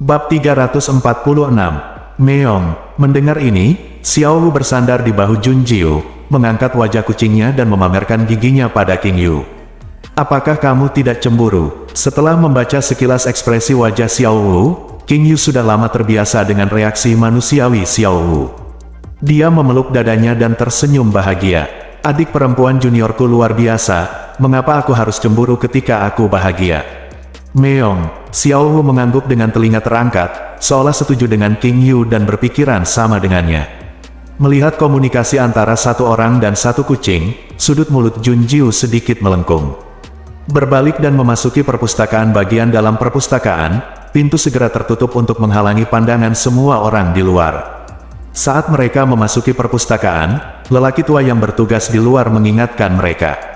Bab 346. Meong. Mendengar ini, Xiao Wu bersandar di bahu Jun Jiu, mengangkat wajah kucingnya dan memamerkan giginya pada King Yu. Apakah kamu tidak cemburu? Setelah membaca sekilas ekspresi wajah Xiao Wu, King Yu sudah lama terbiasa dengan reaksi manusiawi Xiao Wu. Dia memeluk dadanya dan tersenyum bahagia. Adik perempuan juniorku luar biasa, mengapa aku harus cemburu ketika aku bahagia? Meong. Xiao Wu mengangguk dengan telinga terangkat, seolah setuju dengan King Yu dan berpikiran sama dengannya. Melihat komunikasi antara satu orang dan satu kucing, sudut mulut Jun Jiu sedikit melengkung. Berbalik dan memasuki perpustakaan bagian dalam perpustakaan, pintu segera tertutup untuk menghalangi pandangan semua orang di luar. Saat mereka memasuki perpustakaan, lelaki tua yang bertugas di luar mengingatkan mereka.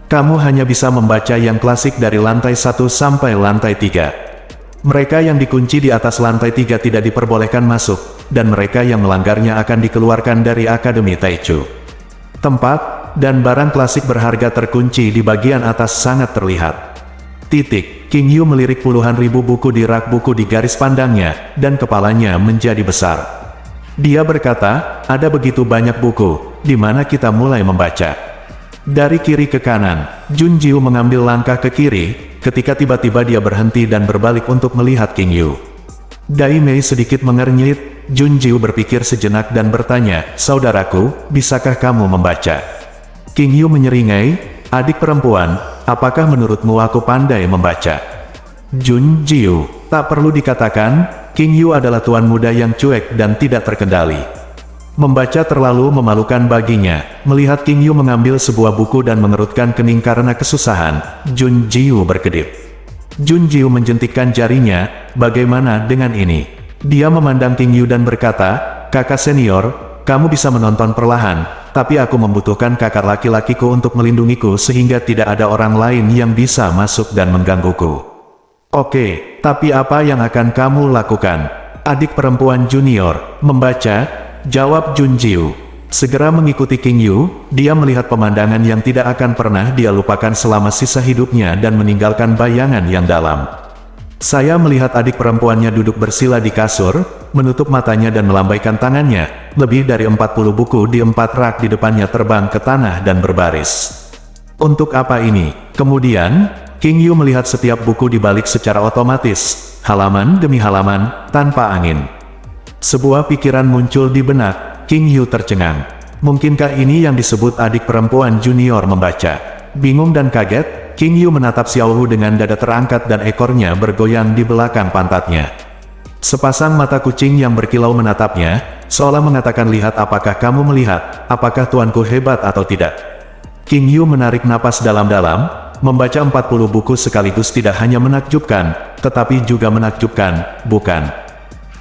Kamu hanya bisa membaca yang klasik dari lantai 1 sampai lantai 3. Mereka yang dikunci di atas lantai 3 tidak diperbolehkan masuk, dan mereka yang melanggarnya akan dikeluarkan dari Akademi Taichu. Tempat dan barang klasik berharga terkunci di bagian atas sangat terlihat. King Yu melirik puluhan ribu buku di rak buku di garis pandangnya, dan kepalanya menjadi besar. Dia berkata, ada begitu banyak buku, di mana kita mulai membaca? Dari kiri ke kanan, Jun Jiu mengambil langkah ke kiri, ketika tiba-tiba dia berhenti dan berbalik untuk melihat King Yu. Dai Mei sedikit mengernyit. Jun Jiu berpikir sejenak dan bertanya, saudaraku, bisakah kamu membaca? King Yu menyeringai, adik perempuan, apakah menurutmu aku pandai membaca? Jun Jiu, tak perlu dikatakan, King Yu adalah tuan muda yang cuek dan tidak terkendali. Membaca terlalu memalukan baginya. Melihat King Yu mengambil sebuah buku dan mengerutkan kening karena kesusahan, Jun Jiu berkedip. Jun Jiu menjentikkan jarinya, bagaimana dengan ini? Dia memandang King Yu dan berkata, kakak senior, kamu bisa menonton perlahan, tapi aku membutuhkan kakak laki-lakiku untuk melindungiku sehingga tidak ada orang lain yang bisa masuk dan menggangguku. Oke, tapi apa yang akan kamu lakukan? Adik perempuan junior, membaca? Jawab Jun Jiu. Segera mengikuti King Yu, dia melihat pemandangan yang tidak akan pernah dia lupakan selama sisa hidupnya dan meninggalkan bayangan yang dalam. Saya melihat adik perempuannya duduk bersila di kasur, menutup matanya dan melambaikan tangannya. Lebih dari 40 buku di 4 rak di depannya terbang ke tanah dan berbaris. Untuk apa ini? Kemudian, King Yu melihat setiap buku dibalik secara otomatis, halaman demi halaman, tanpa angin. Sebuah pikiran muncul di benak, King Yu tercengang. Mungkinkah ini yang disebut adik perempuan junior membaca? Bingung dan kaget, King Yu menatap Xiao Wu dengan dada terangkat dan ekornya bergoyang di belakang pantatnya. Sepasang mata kucing yang berkilau menatapnya, seolah mengatakan lihat apakah kamu melihat, apakah tuanku hebat atau tidak. King Yu menarik napas dalam-dalam, membaca 40 buku sekaligus tidak hanya menakjubkan, tetapi juga menakjubkan, bukan?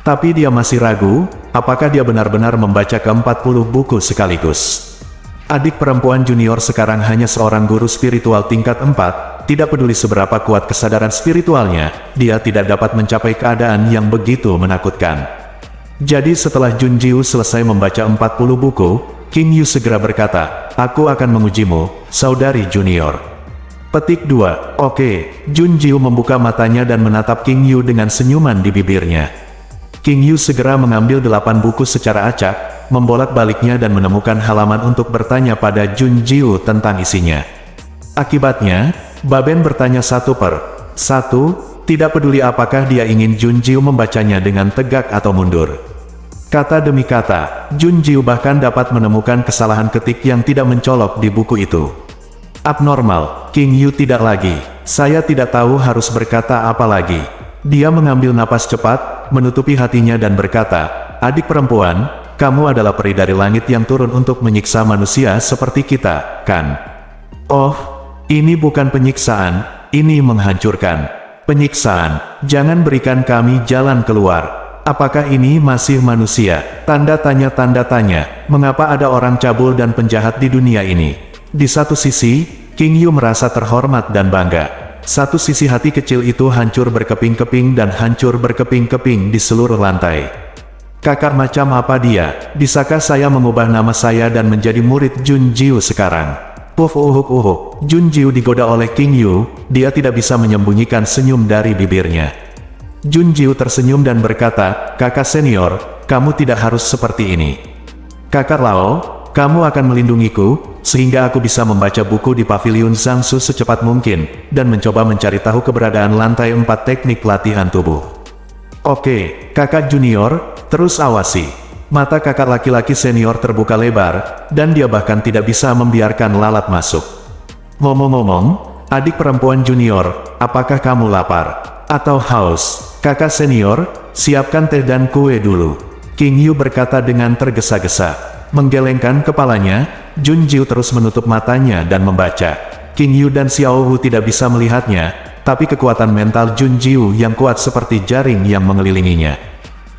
Tapi dia masih ragu, apakah dia benar-benar membaca ke-40 buku sekaligus. Adik perempuan junior sekarang hanya seorang guru spiritual tingkat 4, tidak peduli seberapa kuat kesadaran spiritualnya, dia tidak dapat mencapai keadaan yang begitu menakutkan. Jadi setelah Jun Jiu selesai membaca 40 buku, King Yu segera berkata, aku akan mengujimu, saudari junior. Petik 2. Oke, Jun Jiu membuka matanya dan menatap King Yu dengan senyuman di bibirnya. King Yu segera mengambil 8 buku secara acak, membolak-baliknya dan menemukan halaman untuk bertanya pada Jun Jiu tentang isinya. Akibatnya, Baben bertanya satu per satu, tidak peduli apakah dia ingin Jun Jiu membacanya dengan tegak atau mundur. Kata demi kata, Jun Jiu bahkan dapat menemukan kesalahan ketik yang tidak mencolok di buku itu. Abnormal, King Yu tidak lagi. Saya tidak tahu harus berkata apa lagi. Dia mengambil napas cepat, menutupi hatinya dan berkata, adik perempuan, kamu adalah peri dari langit yang turun untuk menyiksa manusia seperti kita, kan? Oh, ini bukan penyiksaan, ini menghancurkan. Penyiksaan, jangan berikan kami jalan keluar. Apakah ini masih manusia? Tanda tanya, mengapa ada orang cabul dan penjahat di dunia ini? Di satu sisi, King Yu merasa terhormat dan bangga. Satu sisi hati kecil itu hancur berkeping-keping dan hancur berkeping-keping di seluruh lantai. Kakak macam apa dia? Bisakah saya mengubah nama saya dan menjadi murid Jun Jiu sekarang? Puff Jun Jiu digoda oleh King Yu, dia tidak bisa menyembunyikan senyum dari bibirnya. Junjiu tersenyum dan berkata, kakak senior, kamu tidak harus seperti ini. Kakak Lao, kamu akan melindungiku, sehingga aku bisa membaca buku di paviliun Zangsu secepat mungkin, dan mencoba mencari tahu keberadaan lantai 4 teknik latihan tubuh. Oke, kakak junior, terus awasi. Mata kakak laki-laki senior terbuka lebar, dan dia bahkan tidak bisa membiarkan lalat masuk. Ngomong-ngomong, adik perempuan junior, apakah kamu lapar? Atau haus? Kakak senior, siapkan teh dan kue dulu. King Yu berkata dengan tergesa-gesa. Menggelengkan kepalanya, Junjiu terus menutup matanya dan membaca. King Yu dan Xiao Wu tidak bisa melihatnya, tapi kekuatan mental Junjiu yang kuat seperti jaring yang mengelilinginya.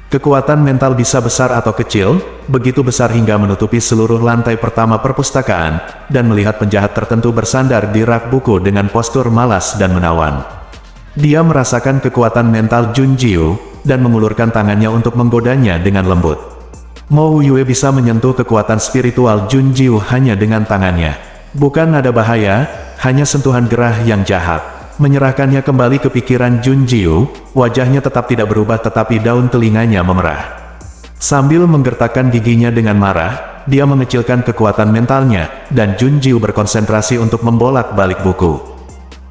Kekuatan mental bisa besar atau kecil, begitu besar hingga menutupi seluruh lantai pertama perpustakaan, dan melihat penjahat tertentu bersandar di rak buku dengan postur malas dan menawan. Dia merasakan kekuatan mental Junjiu, dan mengulurkan tangannya untuk menggodanya dengan lembut. Mo Yue bisa menyentuh kekuatan spiritual Junjiu hanya dengan tangannya. Bukan ada bahaya, hanya sentuhan gerah yang jahat. Menyerahkannya kembali ke pikiran Junjiu, wajahnya tetap tidak berubah tetapi daun telinganya memerah. Sambil menggertakkan giginya dengan marah, dia mengecilkan kekuatan mentalnya, dan Junjiu berkonsentrasi untuk membolak-balik buku.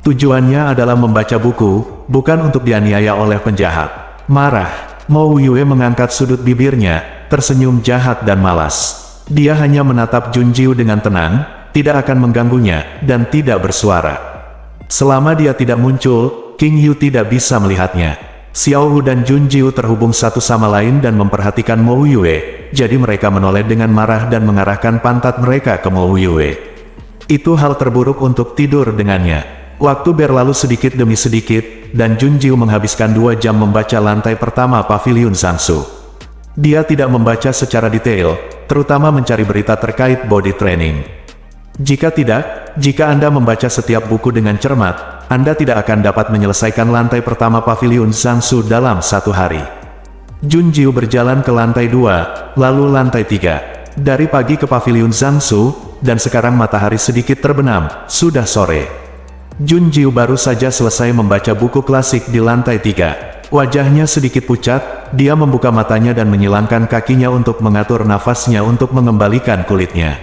Tujuannya adalah membaca buku, bukan untuk dianiaya oleh penjahat. Marah, Mo Yue mengangkat sudut bibirnya, tersenyum jahat dan malas. Dia hanya menatap Junjiu dengan tenang, tidak akan mengganggunya, dan tidak bersuara. Selama dia tidak muncul, King Yu tidak bisa melihatnya. Xiao Wu dan Junjiu terhubung satu sama lain dan memperhatikan Mo Yue, jadi mereka menoleh dengan marah dan mengarahkan pantat mereka ke Mo Yue. Itu hal terburuk untuk tidur dengannya. Waktu berlalu sedikit demi sedikit, dan Junjiu menghabiskan 2 jam membaca lantai pertama paviliun Zangsu. Dia tidak membaca secara detail, terutama mencari berita terkait body training. Jika Anda membaca setiap buku dengan cermat, Anda tidak akan dapat menyelesaikan lantai pertama paviliun Zangsu dalam 1 hari. Junjiu berjalan ke lantai 2, lalu lantai 3. Dari pagi ke paviliun Zangsu, dan sekarang matahari sedikit terbenam, sudah sore. Junjiu baru saja selesai membaca buku klasik di lantai 3. Wajahnya sedikit pucat, dia membuka matanya dan menyilangkan kakinya untuk mengatur nafasnya untuk mengembalikan kulitnya.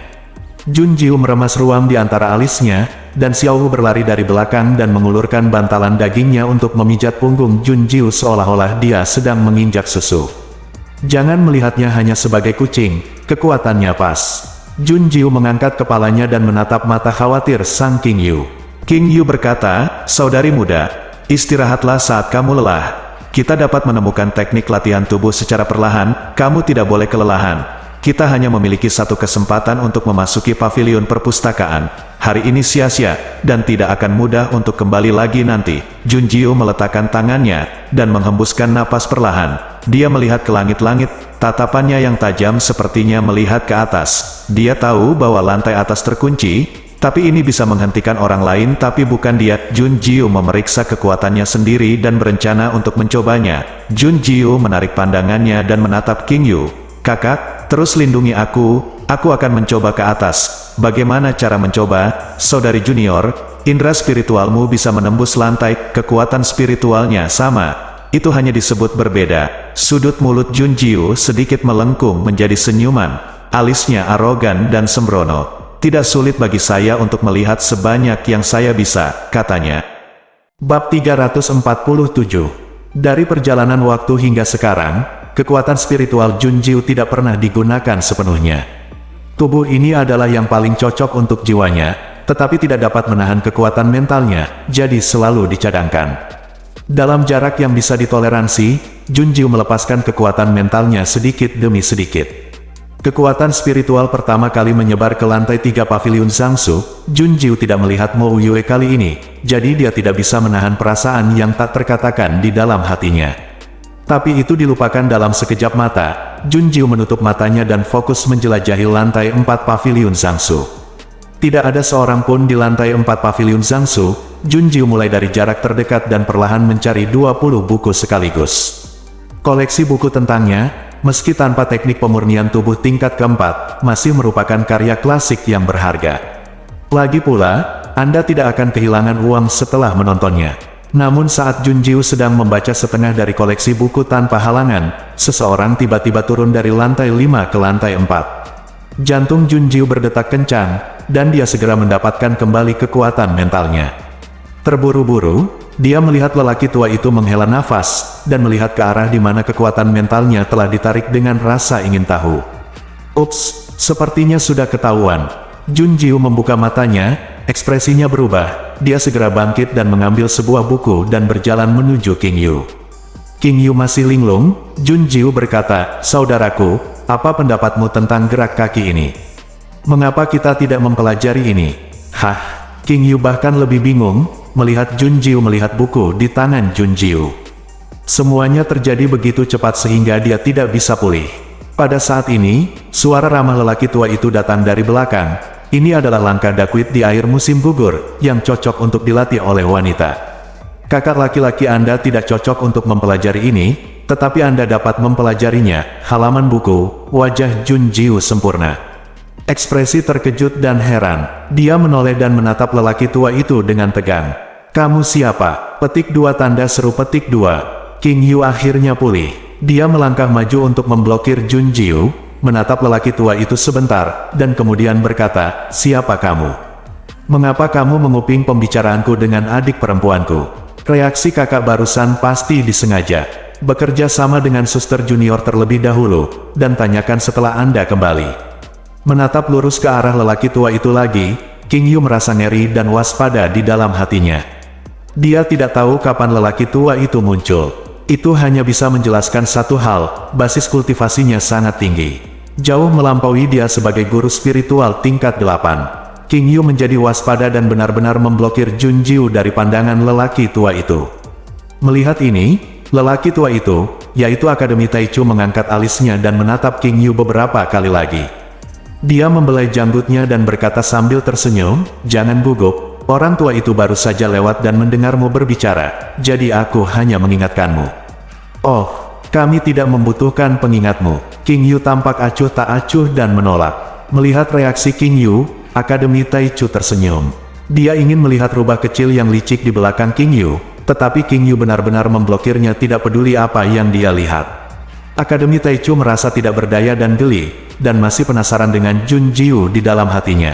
Junjiu meremas ruam di antara alisnya, dan Xiao Wu berlari dari belakang dan mengulurkan bantalan dagingnya untuk memijat punggung Junjiu seolah-olah dia sedang menginjak susu. Jangan melihatnya hanya sebagai kucing, kekuatannya pas. Junjiu mengangkat kepalanya dan menatap mata khawatir sang King Yu. King Yu berkata, saudari muda, istirahatlah saat kamu lelah. Kita dapat menemukan teknik latihan tubuh secara perlahan, kamu tidak boleh kelelahan. Kita hanya memiliki 1 kesempatan untuk memasuki paviliun perpustakaan. Hari ini sia-sia, dan tidak akan mudah untuk kembali lagi nanti. Junjiu meletakkan tangannya, dan menghembuskan napas perlahan. Dia melihat ke langit-langit, tatapannya yang tajam sepertinya melihat ke atas. Dia tahu bahwa lantai atas terkunci, tapi ini bisa menghentikan orang lain tapi bukan dia. Junjiu memeriksa kekuatannya sendiri dan berencana untuk mencobanya. Junjiu menarik pandangannya dan menatap King Yu. Kakak, terus lindungi aku akan mencoba ke atas. Bagaimana cara mencoba, saudari junior? Indra spiritualmu bisa menembus lantai, kekuatan spiritualnya sama. Itu hanya disebut berbeda. Sudut mulut Junjiu sedikit melengkung menjadi senyuman. Alisnya arogan dan sembrono. Tidak sulit bagi saya untuk melihat sebanyak yang saya bisa, katanya. Bab 347. Dari perjalanan waktu hingga sekarang, kekuatan spiritual Junjiu tidak pernah digunakan sepenuhnya. Tubuh ini adalah yang paling cocok untuk jiwanya, tetapi tidak dapat menahan kekuatan mentalnya, jadi selalu dicadangkan. Dalam jarak yang bisa ditoleransi, Junjiu melepaskan kekuatan mentalnya sedikit demi sedikit. Kekuatan spiritual pertama kali menyebar ke lantai 3 paviliun Zangsu. Junjiu tidak melihat Mo Yue kali ini, jadi dia tidak bisa menahan perasaan yang tak terkatakan di dalam hatinya. Tapi itu dilupakan dalam sekejap mata. Junjiu menutup matanya dan fokus menjelajahi lantai 4 paviliun Zangsu. Tidak ada seorang pun di lantai 4 paviliun Zangsu. Junjiu mulai dari jarak terdekat dan perlahan mencari 20 buku sekaligus. Koleksi buku tentangnya, meski tanpa teknik pemurnian tubuh tingkat keempat, masih merupakan karya klasik yang berharga. Lagi pula, Anda tidak akan kehilangan uang setelah menontonnya. Namun saat Junjiu sedang membaca setengah dari koleksi buku tanpa halangan, seseorang tiba-tiba turun dari lantai 5 ke lantai 4. Jantung Junjiu berdetak kencang, dan dia segera mendapatkan kembali kekuatan mentalnya. Terburu-buru, dia melihat lelaki tua itu menghela nafas, dan melihat ke arah di mana kekuatan mentalnya telah ditarik dengan rasa ingin tahu. Ups, sepertinya sudah ketahuan. Junjiu membuka matanya, ekspresinya berubah, dia segera bangkit dan mengambil sebuah buku dan berjalan menuju King Yu. King Yu masih linglung, Junjiu berkata, "Saudaraku, apa pendapatmu tentang gerak kaki ini? Mengapa kita tidak mempelajari ini?" Hah, King Yu bahkan lebih bingung, melihat Junjiu melihat buku di tangan Junjiu. Semuanya terjadi begitu cepat sehingga dia tidak bisa pulih. Pada saat ini, suara ramah lelaki tua itu datang dari belakang. Ini adalah langkah dakwit di air musim gugur, yang cocok untuk dilatih oleh wanita. Kakak laki-laki Anda tidak cocok untuk mempelajari ini, tetapi Anda dapat mempelajarinya. Halaman buku, wajah Junjiu sempurna. Ekspresi terkejut dan heran, dia menoleh dan menatap lelaki tua itu dengan tegang. "Kamu siapa?" Petik 2 tanda seru petik 2. King Yu akhirnya pulih. Dia melangkah maju untuk memblokir Junjiu, menatap lelaki tua itu sebentar, dan kemudian berkata, "Siapa kamu? Mengapa kamu menguping pembicaraanku dengan adik perempuanku?" Reaksi kakak barusan pasti disengaja. Bekerja sama dengan suster junior terlebih dahulu, dan tanyakan setelah Anda kembali. Menatap lurus ke arah lelaki tua itu lagi, King Yu merasa ngeri dan waspada di dalam hatinya. Dia tidak tahu kapan lelaki tua itu muncul. Itu hanya bisa menjelaskan satu hal, basis kultivasinya sangat tinggi. Jauh melampaui dia sebagai guru spiritual tingkat 8. King Yu menjadi waspada dan benar-benar memblokir Junjiu dari pandangan lelaki tua itu. Melihat ini, lelaki tua itu, yaitu Akademi Taichu mengangkat alisnya dan menatap King Yu beberapa kali lagi. Dia membelai janggutnya dan berkata sambil tersenyum, "Jangan gugup, orang tua itu baru saja lewat dan mendengarmu berbicara, jadi aku hanya mengingatkanmu." "Oh, kami tidak membutuhkan pengingatmu." King Yu tampak acuh tak acuh dan menolak. Melihat reaksi King Yu, Akademi Taichu tersenyum. Dia ingin melihat rubah kecil yang licik di belakang King Yu, tetapi King Yu benar-benar memblokirnya, tidak peduli apa yang dia lihat. Akademi Taichu merasa tidak berdaya dan geli, dan masih penasaran dengan Junjiu di dalam hatinya.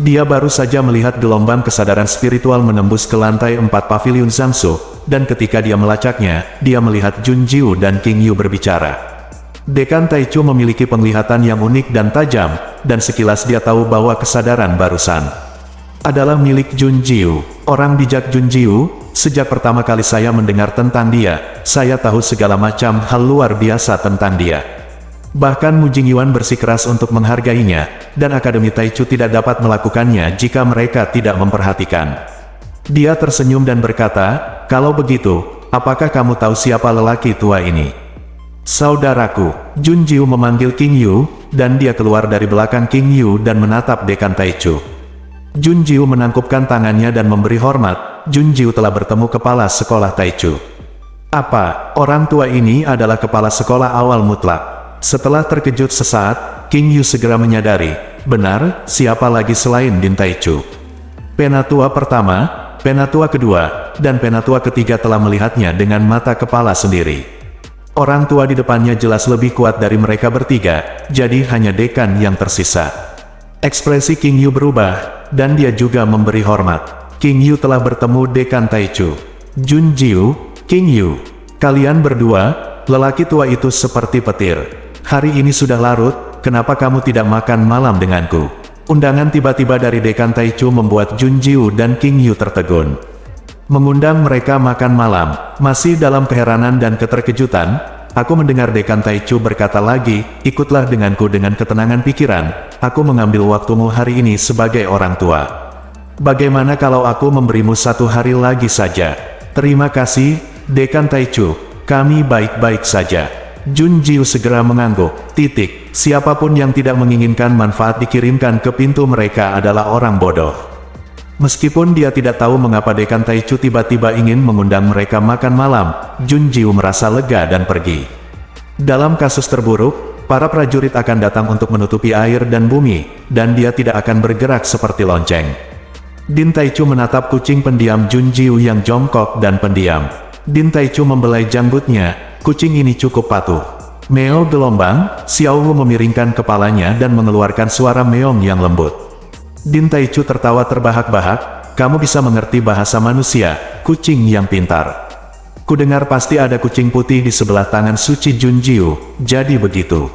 Dia baru saja melihat gelombang kesadaran spiritual menembus ke lantai 4 paviliun Zangsu, dan ketika dia melacaknya, dia melihat Junjiu dan King Yu berbicara. Dekan Taichu memiliki penglihatan yang unik dan tajam, dan sekilas dia tahu bahwa kesadaran barusan adalah milik Junjiu. Orang bijak Junjiu, sejak pertama kali saya mendengar tentang dia, saya tahu segala macam hal luar biasa tentang dia. Bahkan Mu Jingyuan bersikeras untuk menghargainya, dan Akademi Taichu tidak dapat melakukannya jika mereka tidak memperhatikan. Dia tersenyum dan berkata, "Kalau begitu, apakah kamu tahu siapa lelaki tua ini?" "Saudaraku." Junjiu memanggil King Yu, dan dia keluar dari belakang King Yu dan menatap Dekan Taichu. Junjiu menangkupkan tangannya dan memberi hormat. Junjiu telah bertemu kepala sekolah Taichu. Apa, orang tua ini adalah kepala sekolah awal mutlak? Setelah terkejut sesaat, King Yu segera menyadari, benar, siapa lagi selain Din Taichu? Penatua pertama, penatua kedua, dan penatua ketiga telah melihatnya dengan mata kepala sendiri. Orang tua di depannya jelas lebih kuat dari mereka bertiga, jadi hanya dekan yang tersisa. Ekspresi King Yu berubah, dan dia juga memberi hormat. King Yu telah bertemu Dekan Taichu. "Junjiu, King Yu, kalian berdua," lelaki tua itu seperti petir. "Hari ini sudah larut, kenapa kamu tidak makan malam denganku?" Undangan tiba-tiba dari Dekan Taichu membuat Junjiu dan King Yu tertegun. Mengundang mereka makan malam, masih dalam keheranan dan keterkejutan, aku mendengar Dekan Taichu berkata lagi, "Ikutlah denganku dengan ketenangan pikiran, aku mengambil waktumu hari ini sebagai orang tua. Bagaimana kalau aku memberimu 1 hari lagi saja?" "Terima kasih, Dekan Taichu, kami baik-baik saja." Junjiu segera mengangguk. Siapapun yang tidak menginginkan manfaat dikirimkan ke pintu mereka adalah orang bodoh. Meskipun dia tidak tahu mengapa Dekan Taichu tiba-tiba ingin mengundang mereka makan malam, Junjiu merasa lega dan pergi. Dalam kasus terburuk, para prajurit akan datang untuk menutupi air dan bumi, dan dia tidak akan bergerak seperti lonceng. Din Taichu menatap kucing pendiam Junjiu yang jongkok dan pendiam. Din Taichu membelai janggutnya, kucing ini cukup patuh. Meo gelombang, Xiao Wu memiringkan kepalanya dan mengeluarkan suara meong yang lembut. Din Taichu tertawa terbahak-bahak, kamu bisa mengerti bahasa manusia, kucing yang pintar. Kudengar pasti ada kucing putih di sebelah tangan suci Junjiu, jadi begitu.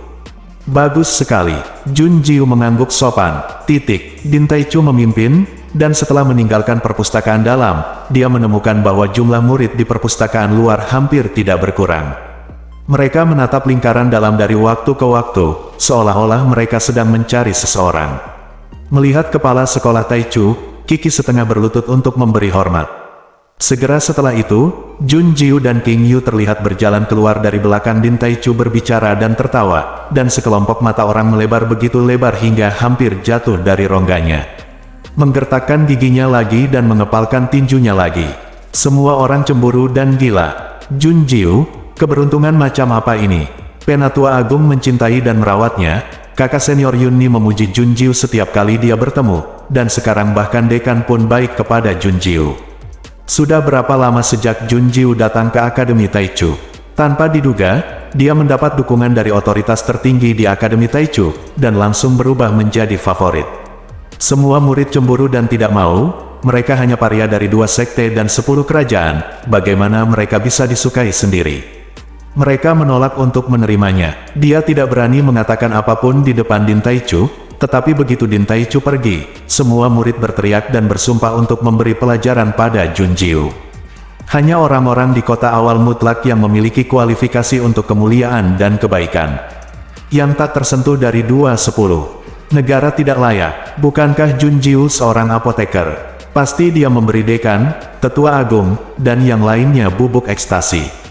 Bagus sekali, Junjiu mengangguk sopan, Din Taichu memimpin, dan setelah meninggalkan perpustakaan dalam, dia menemukan bahwa jumlah murid di perpustakaan luar hampir tidak berkurang. Mereka menatap lingkaran dalam dari waktu ke waktu, seolah-olah mereka sedang mencari seseorang. Melihat kepala sekolah Taichu, Kiki setengah berlutut untuk memberi hormat. Segera setelah itu, Junjiu dan King Yu terlihat berjalan keluar dari belakang Din Taichu berbicara dan tertawa, dan sekelompok mata orang melebar begitu lebar hingga hampir jatuh dari rongganya. Menggertakkan giginya lagi dan mengepalkan tinjunya lagi. Semua orang cemburu dan gila. Junjiu, keberuntungan macam apa ini? Penatua Agung mencintai dan merawatnya. Kakak senior Yunni memuji Junjiu setiap kali dia bertemu, dan sekarang bahkan dekan pun baik kepada Junjiu. Sudah berapa lama sejak Junjiu datang ke Akademi Taichu? Tanpa diduga, dia mendapat dukungan dari otoritas tertinggi di Akademi Taichu, dan langsung berubah menjadi favorit. Semua murid cemburu dan tidak mau, mereka hanya paria dari 2 sekte dan 10 kerajaan, bagaimana mereka bisa disukai sendiri. Mereka menolak untuk menerimanya. Dia tidak berani mengatakan apapun di depan Din Taichu, tetapi begitu Din Taichu pergi, semua murid berteriak dan bersumpah untuk memberi pelajaran pada Junjiu. Hanya orang-orang di kota awal mutlak yang memiliki kualifikasi untuk kemuliaan dan kebaikan. Yang tak tersentuh dari 2/10. Negara tidak layak, bukankah Junjiu seorang apoteker? Pasti dia memberi dekan, tetua agung, dan yang lainnya bubuk ekstasi.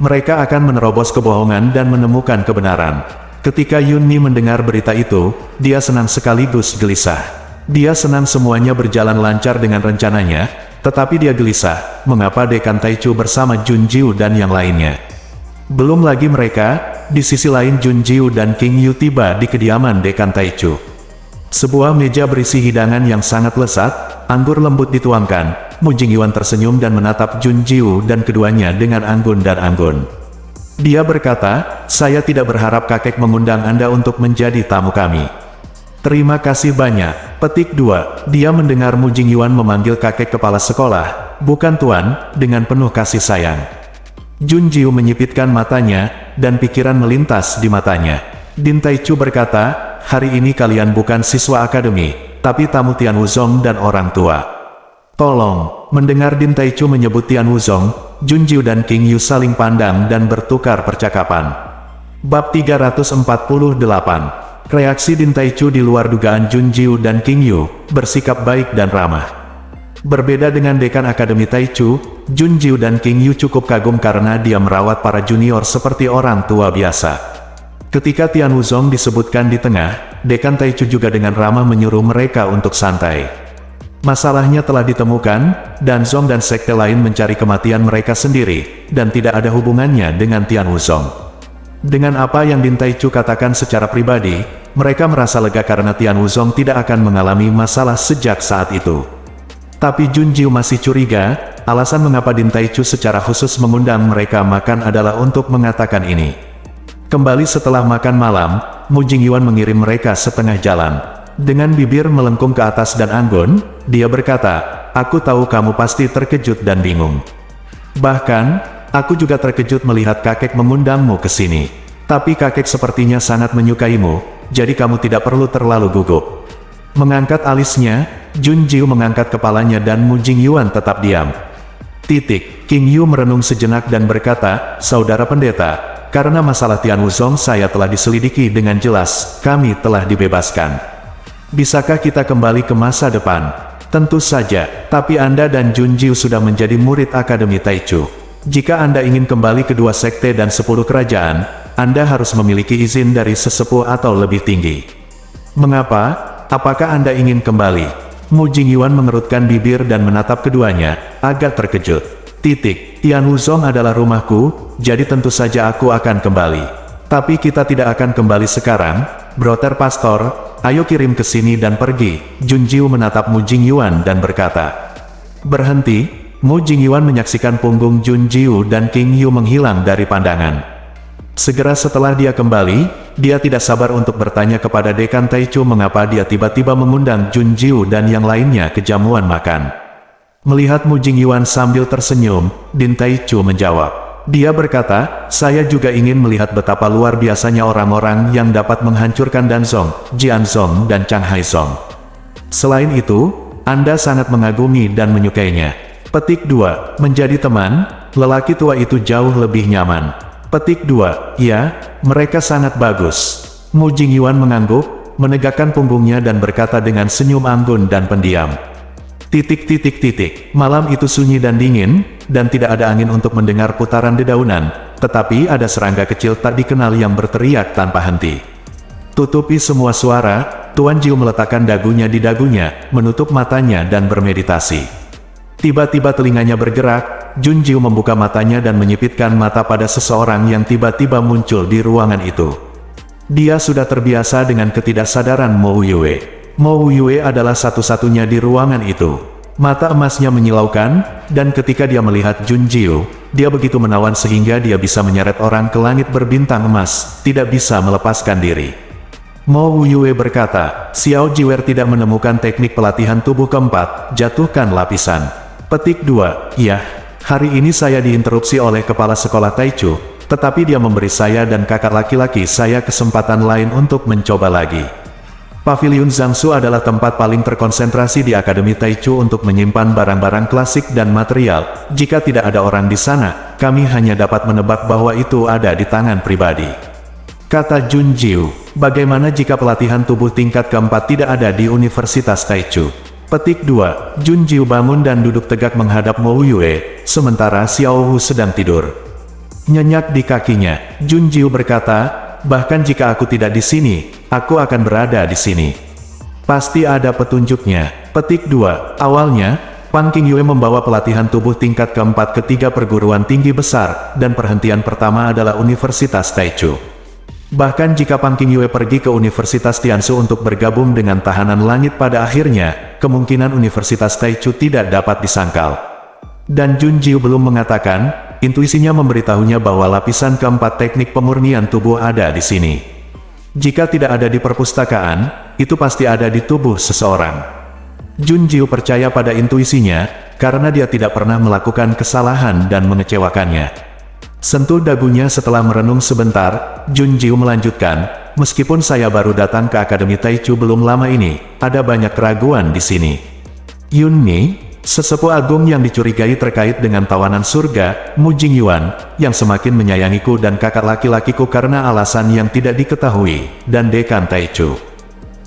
Mereka akan menerobos kebohongan dan menemukan kebenaran. Ketika Yunni mendengar berita itu, dia senang sekaligus gelisah. Dia senang semuanya berjalan lancar dengan rencananya, tetapi dia gelisah, mengapa dekan Taichu bersama Junjiu dan yang lainnya. Belum lagi mereka, di sisi lain Junjiu dan King Yu tiba di kediaman dekan Taichu. Sebuah meja berisi hidangan yang sangat lezat, anggur lembut dituangkan. Mu Jingyuan tersenyum dan menatap Junjiu dan keduanya dengan anggun dan anggun. Dia berkata, saya tidak berharap kakek mengundang Anda untuk menjadi tamu kami. Terima kasih banyak. Petik 2. Dia mendengar Mu Jingyuan memanggil kakek kepala sekolah, bukan tuan, dengan penuh kasih sayang. Junjiu menyipitkan matanya, dan pikiran melintas di matanya. Din Taichu berkata, hari ini kalian bukan siswa akademi, tapi tamu Tian Wuzong dan orang tua. Tolong, mendengar Din Taichu menyebut Tian Wuzong, Junjiu dan King Yu saling pandang dan bertukar percakapan. Bab 348. Reaksi Din Taichu di luar dugaan Junjiu dan King Yu, bersikap baik dan ramah. Berbeda dengan dekan Akademi Taichu, Junjiu dan King Yu cukup kagum karena dia merawat para junior seperti orang tua biasa. Ketika Tian Wuzong disebutkan di tengah, dekan Taichu juga dengan ramah menyuruh mereka untuk santai. Masalahnya telah ditemukan, dan Zong dan sekte lain mencari kematian mereka sendiri, dan tidak ada hubungannya dengan Tian Wuzong. Dengan apa yang Din Taichu katakan secara pribadi, mereka merasa lega karena Tian Wuzong tidak akan mengalami masalah sejak saat itu. Tapi Junjiu masih curiga, alasan mengapa Din Taichu secara khusus mengundang mereka makan adalah untuk mengatakan ini. Kembali setelah makan malam, Mu Jingyuan mengirim mereka setengah jalan. Dengan bibir melengkung ke atas dan anggun, dia berkata, aku tahu kamu pasti terkejut dan bingung. Bahkan, aku juga terkejut melihat kakek mengundangmu ke sini. Tapi kakek sepertinya sangat menyukaimu, jadi kamu tidak perlu terlalu gugup. Mengangkat alisnya, Junjiu mengangkat kepalanya dan Mu Jingyuan tetap diam. King Yu merenung sejenak dan berkata, saudara pendeta, karena masalah Tian Wuzong saya telah diselidiki dengan jelas, kami telah dibebaskan. Bisakah kita kembali ke masa depan? Tentu saja, tapi Anda dan Junjiu sudah menjadi murid Akademi Taichu. Jika Anda ingin kembali ke 2 sekte dan 10 kerajaan, Anda harus memiliki izin dari sesepuh atau lebih tinggi. Mengapa? Apakah Anda ingin kembali? Mu Jingyuan mengerutkan bibir dan menatap keduanya, agak terkejut. Tian Wuzong adalah rumahku, jadi tentu saja aku akan kembali. Tapi kita tidak akan kembali sekarang, Brother Pastor, ayo kirim ke sini dan pergi. Jun Jiu menatap Mu Jingyuan dan berkata. Berhenti, Mu Jingyuan menyaksikan punggung Jun Jiu dan King Yu menghilang dari pandangan. Segera setelah dia kembali, dia tidak sabar untuk bertanya kepada Dekan Taichu mengapa dia tiba-tiba mengundang Jun Jiu dan yang lainnya ke jamuan makan. Melihat Mu Jingyuan sambil tersenyum, Din Taichu menjawab. Dia berkata, saya juga ingin melihat betapa luar biasanya orang-orang yang dapat menghancurkan Danzong, Jianzong dan Shanghai Zong. Selain itu, Anda sangat mengagumi dan menyukainya. Petik 2. Menjadi teman, lelaki tua itu jauh lebih nyaman. Petik 2. Ya, mereka sangat bagus. Mu Jingyuan mengangguk, menegakkan punggungnya dan berkata dengan senyum anggun dan pendiam. Malam itu sunyi dan dingin, dan tidak ada angin untuk mendengar putaran dedaunan, tetapi ada serangga kecil tak dikenal yang berteriak tanpa henti. Tutupi semua suara, Tuan Jiu meletakkan dagunya di dagunya, menutup matanya dan bermeditasi. Tiba-tiba telinganya bergerak, Jun Jiu membuka matanya dan menyipitkan mata pada seseorang yang tiba-tiba muncul di ruangan itu. Dia sudah terbiasa dengan ketidaksadaran Mo Yue. Mo Yue adalah satu-satunya di ruangan itu. Mata emasnya menyilaukan, dan ketika dia melihat Jun Jiu, dia begitu menawan sehingga dia bisa menyeret orang ke langit berbintang emas, tidak bisa melepaskan diri. Mo Yue berkata, Xiao Jiwer tidak menemukan teknik pelatihan tubuh keempat, jatuhkan lapisan. Petik 2. Ya, hari ini saya diinterupsi oleh kepala sekolah Taichu, tetapi dia memberi saya dan kakak laki-laki saya kesempatan lain untuk mencoba lagi. Paviliun Zhangsu adalah tempat paling terkonsentrasi di Akademi Taichu untuk menyimpan barang-barang klasik dan material. Jika tidak ada orang di sana, kami hanya dapat menebak bahwa itu ada di tangan pribadi. Kata Jun Jiu, bagaimana jika pelatihan tubuh tingkat keempat tidak ada di Universitas Taichu? Petik 2. Jun Jiu bangun dan duduk tegak menghadap Mo Yue, sementara Xiao Hu sedang tidur. Nyenyak di kakinya, Jun Jiu berkata, bahkan jika aku tidak di sini, aku akan berada di sini. Pasti ada petunjuknya. Petik 2. Awalnya, Pang Qingyue membawa pelatihan tubuh tingkat keempat ke 3 perguruan tinggi besar, dan perhentian pertama adalah Universitas Taichu. Bahkan jika Pang Qingyue pergi ke Universitas Tiansu untuk bergabung dengan tahanan langit pada akhirnya, kemungkinan Universitas Taichu tidak dapat disangkal. Dan Jun Jiu belum mengatakan, intuisinya memberitahunya bahwa lapisan keempat teknik pemurnian tubuh ada di sini. Jika tidak ada di perpustakaan, itu pasti ada di tubuh seseorang. Jun Jiu percaya pada intuisinya, karena dia tidak pernah melakukan kesalahan dan mengecewakannya. Sentuh dagunya setelah merenung sebentar, Jun Jiu melanjutkan, meskipun saya baru datang ke Akademi Taichu belum lama ini, ada banyak keraguan di sini. Yun Ni, sesepuh agung yang dicurigai terkait dengan tawanan surga, Mu Jingyuan, yang semakin menyayangiku dan kakak laki-lakiku karena alasan yang tidak diketahui, dan Dekan Taichu.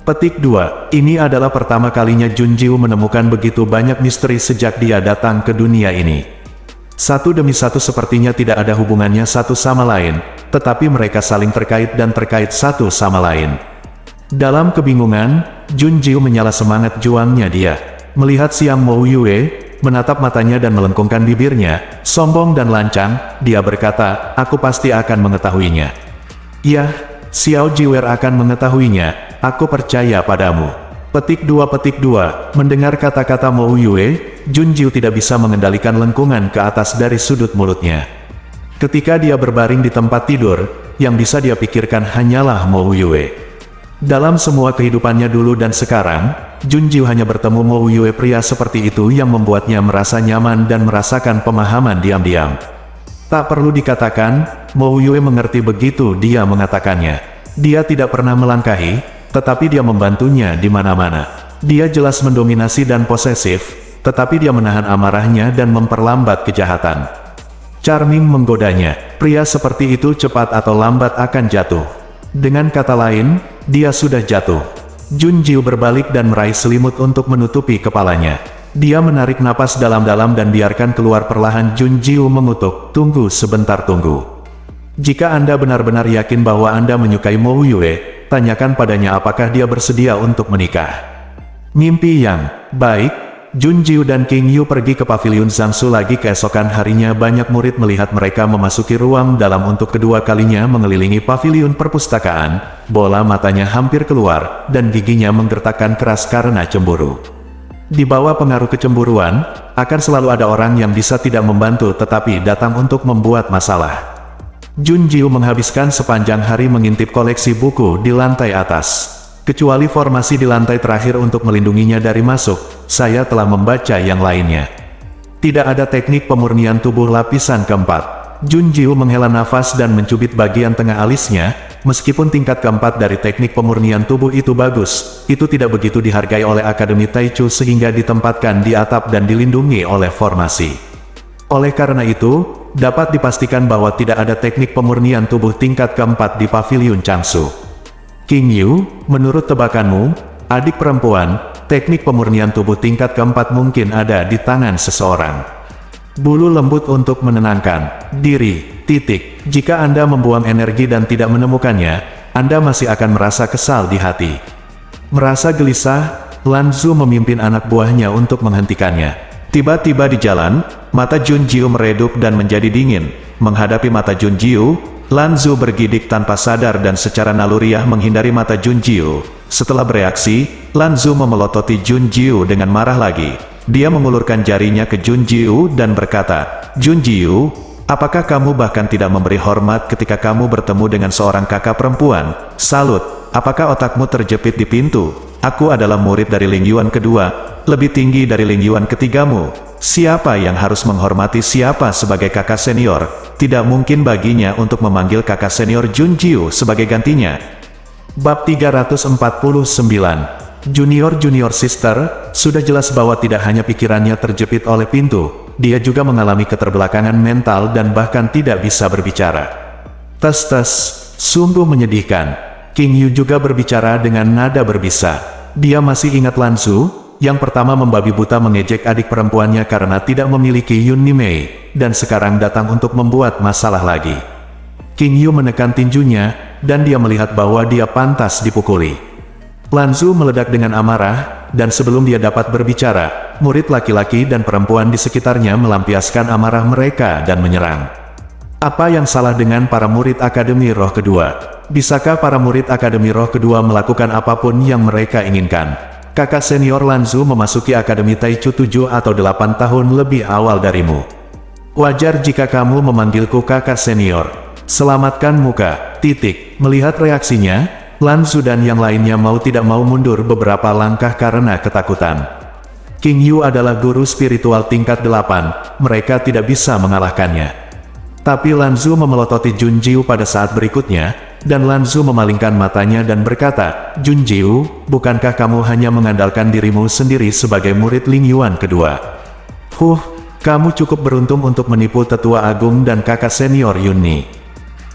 Petik 2. Ini adalah pertama kalinya Jun Jiu menemukan begitu banyak misteri sejak dia datang ke dunia ini. Satu demi satu sepertinya tidak ada hubungannya satu sama lain, tetapi mereka saling terkait dan terkait satu sama lain. Dalam kebingungan, Jun Jiu menyala semangat juangnya dia. Melihat Siang Mo Yue, menatap matanya dan melengkungkan bibirnya, sombong dan lancang, dia berkata, aku pasti akan mengetahuinya. Ya, Xiao Jiwer akan mengetahuinya, aku percaya padamu. Petik 2. Mendengar kata-kata Mo Yue, Jun Jiu tidak bisa mengendalikan lengkungan ke atas dari sudut mulutnya. Ketika dia berbaring di tempat tidur, yang bisa dia pikirkan hanyalah Mo Yue. Dalam semua kehidupannya dulu dan sekarang, Jun Jiu hanya bertemu Mo Yue, pria seperti itu yang membuatnya merasa nyaman dan merasakan pemahaman diam-diam. Tak perlu dikatakan, Mo Yue mengerti begitu dia mengatakannya. Dia tidak pernah melangkahi, tetapi dia membantunya di mana-mana. Dia jelas mendominasi dan posesif, tetapi dia menahan amarahnya dan memperlambat kejahatan. Charming menggodanya, pria seperti itu cepat atau lambat akan jatuh. Dengan kata lain, dia sudah jatuh. Jun Jiu berbalik dan meraih selimut untuk menutupi kepalanya. Dia menarik napas dalam-dalam dan biarkan keluar perlahan. Jun Jiu mengutuk, tunggu sebentar, tunggu. Jika Anda benar-benar yakin bahwa Anda menyukai Mo Yue, tanyakan padanya apakah dia bersedia untuk menikah. Mimpi yang baik, Junjiu dan King Yu pergi ke paviliun Zhangsu lagi. Keesokan harinya banyak murid melihat mereka memasuki ruang dalam untuk kedua kalinya mengelilingi paviliun perpustakaan. Bola matanya hampir keluar, dan giginya menggertakkan keras karena cemburu. Di bawah pengaruh kecemburuan, akan selalu ada orang yang bisa tidak membantu tetapi datang untuk membuat masalah. Junjiu menghabiskan sepanjang hari mengintip koleksi buku di lantai atas. Kecuali formasi di lantai terakhir untuk melindunginya dari masuk, saya telah membaca yang lainnya. Tidak ada teknik pemurnian tubuh lapisan keempat. Junjiu menghela nafas dan mencubit bagian tengah alisnya. Meskipun tingkat keempat dari teknik pemurnian tubuh itu bagus, itu tidak begitu dihargai oleh Akademi Taichu sehingga ditempatkan di atap dan dilindungi oleh formasi. Oleh karena itu, dapat dipastikan bahwa tidak ada teknik pemurnian tubuh tingkat keempat di paviliun Changsu. King Yu, menurut tebakanmu, adik perempuan, teknik pemurnian tubuh tingkat keempat mungkin ada di tangan seseorang. Bulu lembut untuk menenangkan diri. Jika Anda membuang energi dan tidak menemukannya, Anda masih akan merasa kesal di hati. Merasa gelisah, Lan Zu memimpin anak buahnya untuk menghentikannya. Tiba-tiba di jalan, mata Junjiu meredup dan menjadi dingin. Menghadapi mata Junjiu, Lan Zu bergidik tanpa sadar dan secara naluriah menghindari mata Junjiu. Setelah bereaksi, Lan Zu memelototi Junjiu dengan marah lagi. Dia mengulurkan jarinya ke Junjiu dan berkata, "Junjiu, apakah kamu bahkan tidak memberi hormat ketika kamu bertemu dengan seorang kakak perempuan? Salut, apakah otakmu terjepit di pintu? Aku adalah murid dari Ling Yuan kedua, lebih tinggi dari Ling Yuan ketigamu. Siapa yang harus menghormati siapa sebagai kakak senior? Tidak mungkin baginya untuk memanggil kakak senior Junjiu sebagai gantinya." Bab 349. Junior Sister, sudah jelas bahwa tidak hanya pikirannya terjepit oleh pintu, dia juga mengalami keterbelakangan mental dan bahkan tidak bisa berbicara. Tes, sungguh menyedihkan. King Yu juga berbicara dengan nada berbisa. Dia masih ingat Lan Zu, yang pertama membabi buta mengejek adik perempuannya karena tidak memiliki Yun Nimei, dan sekarang datang untuk membuat masalah lagi. King Yu menekan tinjunya, dan dia melihat bahwa dia pantas dipukuli. Lan Zu meledak dengan amarah, dan sebelum dia dapat berbicara, murid laki-laki dan perempuan di sekitarnya melampiaskan amarah mereka dan menyerang. Apa yang salah dengan para murid Akademi Roh Kedua? Bisakah para murid Akademi Roh Kedua melakukan apapun yang mereka inginkan? Kakak senior Lan Zu memasuki Akademi Taichu 7 atau 8 tahun lebih awal darimu. Wajar jika kamu memanggilku kakak senior. Selamatkan muka. Melihat reaksinya, Lan Zu dan yang lainnya mau tidak mau mundur beberapa langkah karena ketakutan. King Yu adalah guru spiritual tingkat 8, mereka tidak bisa mengalahkannya. Tapi Lan Zu memelototi Junjiu pada saat berikutnya, dan Lan Zu memalingkan matanya dan berkata, "Junjiu, bukankah kamu hanya mengandalkan dirimu sendiri sebagai murid Ling Yuan kedua? Kamu cukup beruntung untuk menipu tetua agung dan kakak senior Yunni.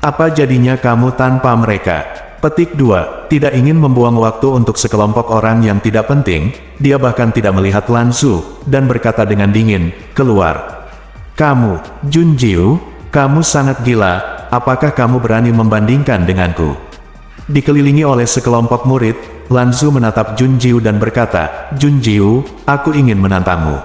Apa jadinya kamu tanpa mereka?" Petik 2. Tidak ingin membuang waktu untuk sekelompok orang yang tidak penting, dia bahkan tidak melihat Lan Zu, dan berkata dengan dingin, "Keluar." "Kamu, Junjiu, kamu sangat gila, apakah kamu berani membandingkan denganku?" Dikelilingi oleh sekelompok murid, Lan Zu menatap Junjiu dan berkata, "Junjiu, aku ingin menantangmu.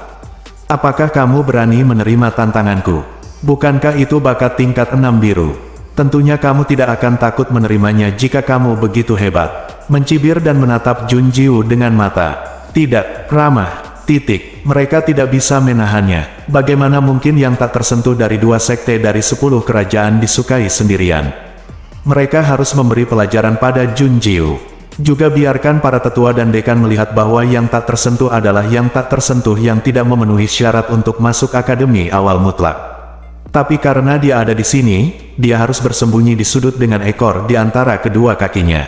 Apakah kamu berani menerima tantanganku? Bukankah itu bakat tingkat 6 biru? Tentunya kamu tidak akan takut menerimanya jika kamu begitu hebat." Mencibir dan menatap Junjiu dengan mata. "Tidak, ramah. Mereka tidak bisa menahannya. Bagaimana mungkin yang tak tersentuh dari 2 sekte dari 10 kerajaan disukai sendirian? Mereka harus memberi pelajaran pada Junjiu. Juga biarkan para tetua dan dekan melihat bahwa yang tak tersentuh adalah yang tak tersentuh yang tidak memenuhi syarat untuk masuk akademi awal mutlak. Tapi karena dia ada di sini, dia harus bersembunyi di sudut dengan ekor di antara kedua kakinya.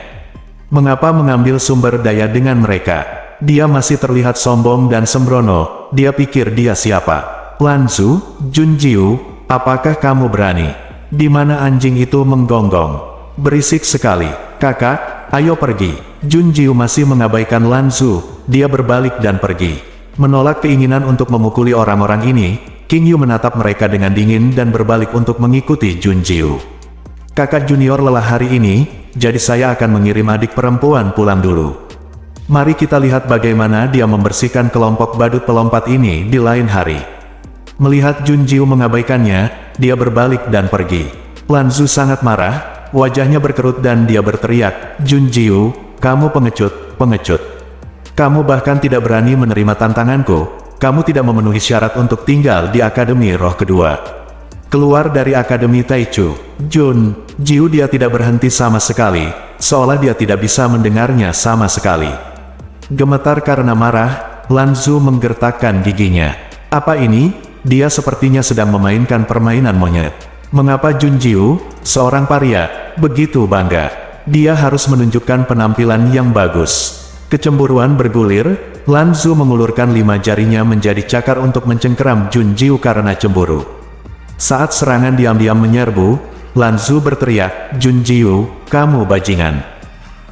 Mengapa mengambil sumber daya dengan mereka? Dia masih terlihat sombong dan sembrono. Dia pikir dia siapa? Lan Zu, Junjiu, apakah kamu berani?" "Di mana anjing itu menggonggong? Berisik sekali. Kakak, ayo pergi." Junjiu masih mengabaikan Lan Zu. Dia berbalik dan pergi. Menolak keinginan untuk memukuli orang-orang ini, King Yu menatap mereka dengan dingin dan berbalik untuk mengikuti Junjiu. "Kakak junior lelah hari ini, jadi saya akan mengirim adik perempuan pulang dulu." Mari kita lihat bagaimana dia membersihkan kelompok badut pelompat ini di lain hari. Melihat Junjiu mengabaikannya, dia berbalik dan pergi. Lanzu sangat marah, wajahnya berkerut dan dia berteriak, "Junjiu, kamu pengecut, pengecut. Kamu bahkan tidak berani menerima tantanganku, kamu tidak memenuhi syarat untuk tinggal di Akademi Roh Kedua. Keluar dari Akademi Taichu." Junjiu dia tidak berhenti sama sekali, seolah dia tidak bisa mendengarnya sama sekali. Gemetar karena marah, Lanzu menggertakkan giginya. Apa ini? Dia sepertinya sedang memainkan permainan monyet. Mengapa Junjiu, seorang paria, begitu bangga? Dia harus menunjukkan penampilan yang bagus. Kecemburuan bergulir, Lanzu mengulurkan 5 jarinya menjadi cakar untuk mencengkeram Junjiu karena cemburu. Saat serangan diam-diam menyerbu, Lanzu berteriak, "Junjiu, kamu bajingan."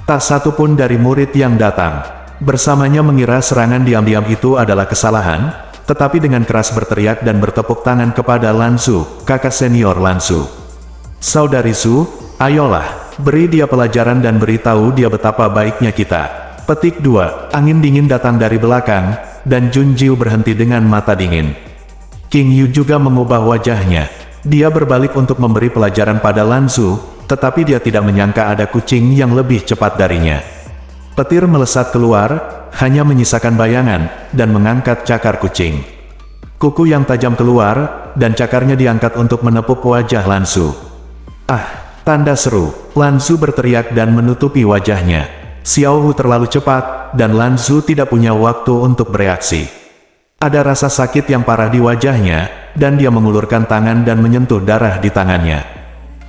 Tak satu pun dari murid yang datang bersamanya mengira serangan diam-diam itu adalah kesalahan, tetapi dengan keras berteriak dan bertepuk tangan kepada Lanzu, kakak senior Lanzu. "Saudari Su, ayolah, beri dia pelajaran dan beritahu dia betapa baiknya kita." Petik 2, angin dingin datang dari belakang, dan Junjiu berhenti dengan mata dingin. King Yu juga mengubah wajahnya. Dia berbalik untuk memberi pelajaran pada Lanzu, tetapi dia tidak menyangka ada kucing yang lebih cepat darinya. Petir melesat keluar, hanya menyisakan bayangan, dan mengangkat cakar kucing. Kuku yang tajam keluar, dan cakarnya diangkat untuk menepuk wajah Lanzu. "Ah!" tanda seru. Lanzu berteriak dan menutupi wajahnya. Xiao Hu terlalu cepat, dan Lanzu tidak punya waktu untuk bereaksi. Ada rasa sakit yang parah di wajahnya, dan dia mengulurkan tangan dan menyentuh darah di tangannya.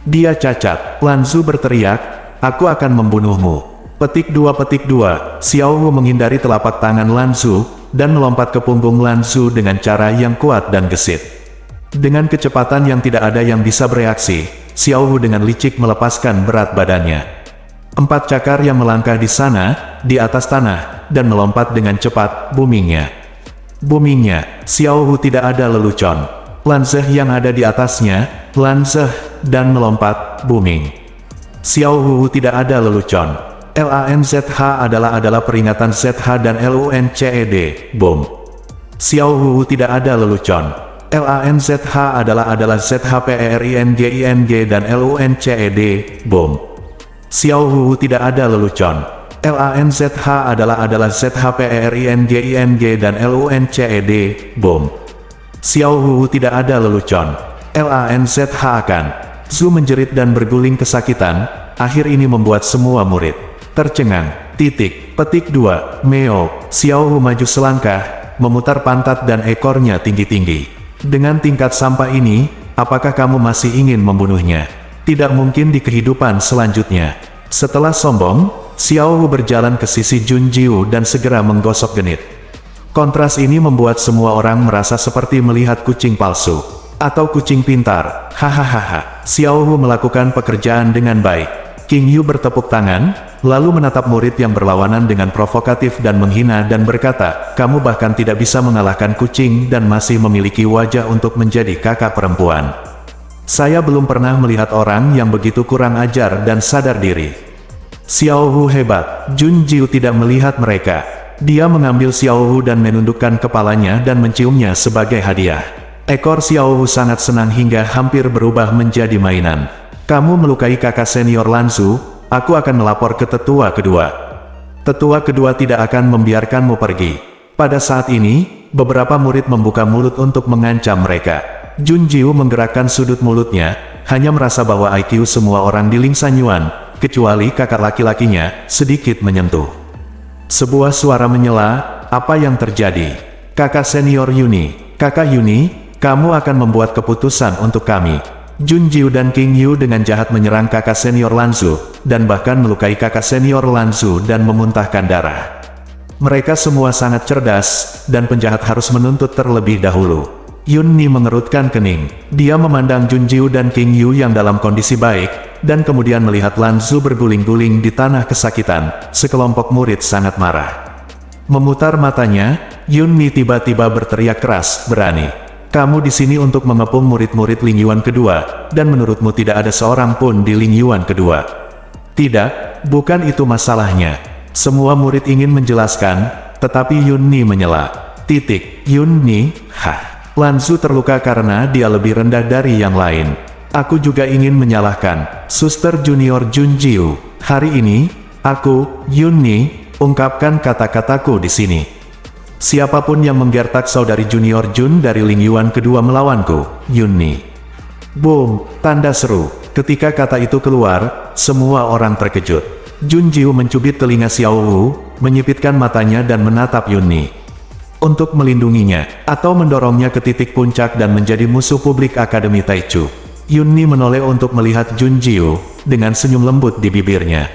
"Dia cacat!" Lanzu berteriak, "Aku akan membunuhmu." Petik 2, Xiao Hu menghindari telapak tangan Lanzu, dan melompat ke punggung Lanzu dengan cara yang kuat dan gesit. Dengan kecepatan yang tidak ada yang bisa bereaksi, Xiao Hu dengan licik melepaskan berat badannya. 4 cakar yang melangkah di sana, di atas tanah, dan melompat dengan cepat, boomingnya. Xiao Hu tidak ada lelucon. Lanzeh yang ada di atasnya, lanzeh, dan melompat, booming. Xiao Hu tidak ada lelucon. LANZH adalah peringatan ZH dan LUNCED, bom. Xiao Hu tidak ada lelucon. LANZH adalah ZHPERINGING dan LUNCED, bom. Xiao Hu tidak ada lelucon. LANZH adalah ZHPERINGING dan LUNCED, bom. Xiao Hu tidak ada lelucon. LANZH akan. Zhu menjerit dan berguling kesakitan, akhir ini membuat semua murid tercengang. Petik 2, Meo. Xiao Hu maju selangkah, memutar pantat dan ekornya tinggi-tinggi. "Dengan tingkat sampah ini, apakah kamu masih ingin membunuhnya? Tidak mungkin di kehidupan selanjutnya." Setelah sombong, Xiao Hu berjalan ke sisi Junjiu dan segera menggosok genit. Kontras ini membuat semua orang merasa seperti melihat kucing palsu. Atau kucing pintar. Hahaha. Xiao Hu melakukan pekerjaan dengan baik. King Yu bertepuk tangan, lalu menatap murid yang berlawanan dengan provokatif dan menghina dan berkata, "Kamu bahkan tidak bisa mengalahkan kucing dan masih memiliki wajah untuk menjadi kakak perempuan. Saya belum pernah melihat orang yang begitu kurang ajar dan sadar diri." Xiao Hu hebat. Junjiu tidak melihat mereka. Dia mengambil Xiao Hu dan menundukkan kepalanya dan menciumnya sebagai hadiah. Ekor Xiao Hu sangat senang hingga hampir berubah menjadi mainan. "Kamu melukai kakak senior Lanzu, aku akan melapor ke tetua kedua. Tetua kedua tidak akan membiarkanmu pergi." Pada saat ini, beberapa murid membuka mulut untuk mengancam mereka. Junjiu menggerakkan sudut mulutnya, hanya merasa bahwa IQ semua orang di Lingsanyuan, kecuali kakak laki-lakinya, sedikit menyentuh. Sebuah suara menyela, "Apa yang terjadi? Kakak senior Yuni, kakak Yuni, kamu akan membuat keputusan untuk kami." Junjiu dan King Yu dengan jahat menyerang kakak senior Lanzu, dan bahkan melukai kakak senior Lanzu dan memuntahkan darah. Mereka semua sangat cerdas, dan penjahat harus menuntut terlebih dahulu. Yun Ni mengerutkan kening. Dia memandang Junjiu dan King Yu yang dalam kondisi baik, dan kemudian melihat Lanzu berguling-guling di tanah kesakitan. Sekelompok murid sangat marah. Memutar matanya, Yun Ni tiba-tiba berteriak keras, "Berani kamu di sini untuk mengepung murid-murid Lingyuan kedua, dan menurutmu tidak ada seorang pun di Lingyuan kedua?" "Tidak, bukan itu masalahnya. Semua murid ingin menjelaskan, tetapi Yunni menyela. Yunni, Lanzu terluka karena dia lebih rendah dari yang lain. Aku juga ingin menyalahkan, Suster Junior Junjiu. Hari ini, aku, Yunni, ungkapkan kata-kataku di sini. Siapapun yang menggertak saudari Junior Jun dari Ling Yuan kedua melawanku, Yunni. Boom, tanda seru. Ketika kata itu keluar, semua orang terkejut. Junjiu mencubit telinga Xiao Wu, menyipitkan matanya dan menatap Yunni. Untuk melindunginya, atau mendorongnya ke titik puncak dan menjadi musuh publik Akademi Taichu. Yunni menoleh untuk melihat Junjiu, dengan senyum lembut di bibirnya.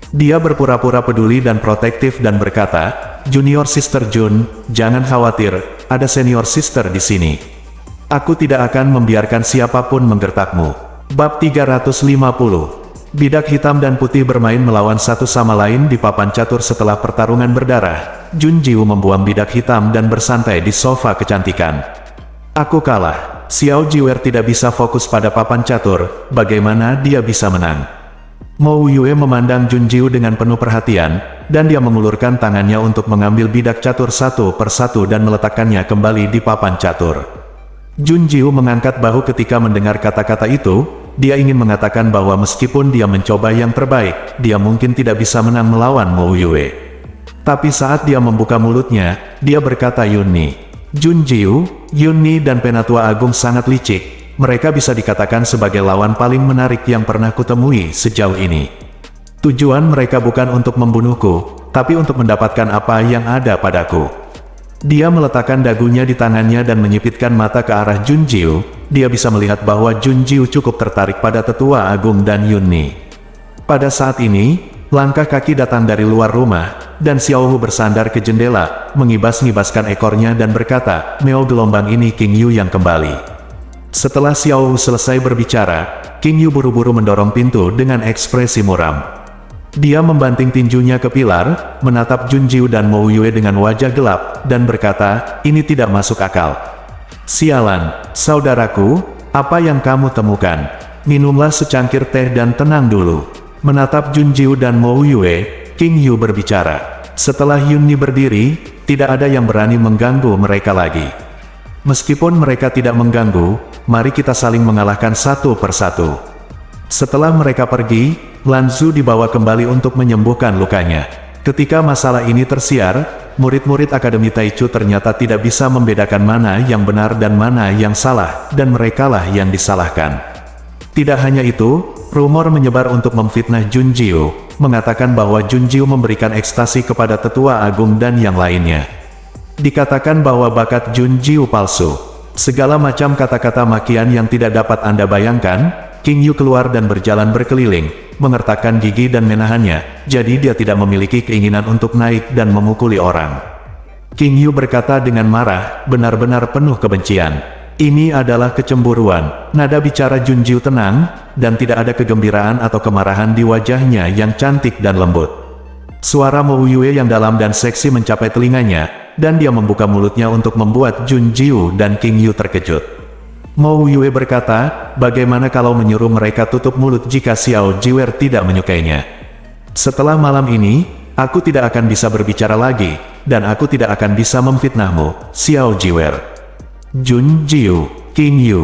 Dia berpura-pura peduli dan protektif dan berkata, Junior Sister Jun, jangan khawatir, ada Senior Sister di sini. Aku tidak akan membiarkan siapapun menggertakmu. Bab 350. Bidak hitam dan putih bermain melawan satu sama lain di papan catur setelah pertarungan berdarah. Junjiu membuang bidak hitam dan bersantai di sofa kecantikan. Aku kalah. Xiao Jiwer tidak bisa fokus pada papan catur, bagaimana dia bisa menang? Mo Yue memandang Junjiu dengan penuh perhatian, dan dia mengulurkan tangannya untuk mengambil bidak catur satu persatu dan meletakkannya kembali di papan catur. Junjiu mengangkat bahu ketika mendengar kata-kata itu. Dia ingin mengatakan bahwa meskipun dia mencoba yang terbaik, dia mungkin tidak bisa menang melawan Mo Yue. Tapi saat dia membuka mulutnya, dia berkata Yunni. Junjiu, Yunni dan Penatua Agung sangat licik. Mereka bisa dikatakan sebagai lawan paling menarik yang pernah kutemui sejauh ini. Tujuan mereka bukan untuk membunuhku, tapi untuk mendapatkan apa yang ada padaku. Dia meletakkan dagunya di tangannya dan menyipitkan mata ke arah Junjiu. Dia bisa melihat bahwa Junjiu cukup tertarik pada Tetua Agung dan Yunni. Pada saat ini, langkah kaki datang dari luar rumah, dan Xiao Hu bersandar ke jendela, mengibas-ngibaskan ekornya dan berkata, Meo gelombang ini King Yu yang kembali. Setelah Xiao Hu selesai berbicara, King Yu buru-buru mendorong pintu dengan ekspresi muram. Dia membanting tinjunya ke pilar, menatap Junjiu dan Mo Yue dengan wajah gelap, dan berkata, ini tidak masuk akal. Sialan, saudaraku, apa yang kamu temukan? Minumlah secangkir teh dan tenang dulu. Menatap Junjiu dan Mo Yue, King Yu berbicara. Setelah Yunni berdiri, tidak ada yang berani mengganggu mereka lagi. Meskipun mereka tidak mengganggu, mari kita saling mengalahkan satu persatu. Setelah mereka pergi, Lanzu dibawa kembali untuk menyembuhkan lukanya. Ketika masalah ini tersiar, murid-murid Akademi Taichu ternyata tidak bisa membedakan mana yang benar dan mana yang salah, dan merekalah yang disalahkan. Tidak hanya itu, rumor menyebar untuk memfitnah Junjiu, mengatakan bahwa Junjiu memberikan ekstasi kepada Tetua Agung dan yang lainnya. Dikatakan bahwa bakat Junjiu palsu. Segala macam kata-kata makian yang tidak dapat Anda bayangkan. King Yu keluar dan berjalan berkeliling, mengertakkan gigi dan menahannya, jadi dia tidak memiliki keinginan untuk naik dan memukuli orang. King Yu berkata dengan marah, benar-benar penuh kebencian. Ini adalah kecemburuan. Nada bicara Junjiu tenang, dan tidak ada kegembiraan atau kemarahan di wajahnya yang cantik dan lembut. Suara Mo Yue yang dalam dan seksi mencapai telinganya, dan dia membuka mulutnya untuk membuat Junjiu dan King Yu terkejut. Mo Yue berkata, bagaimana kalau menyuruh mereka tutup mulut jika Xiao Jiwer tidak menyukainya? Setelah malam ini, aku tidak akan bisa berbicara lagi, dan aku tidak akan bisa memfitnahmu, Xiao Jiwer. Junjiu, King Yu, ...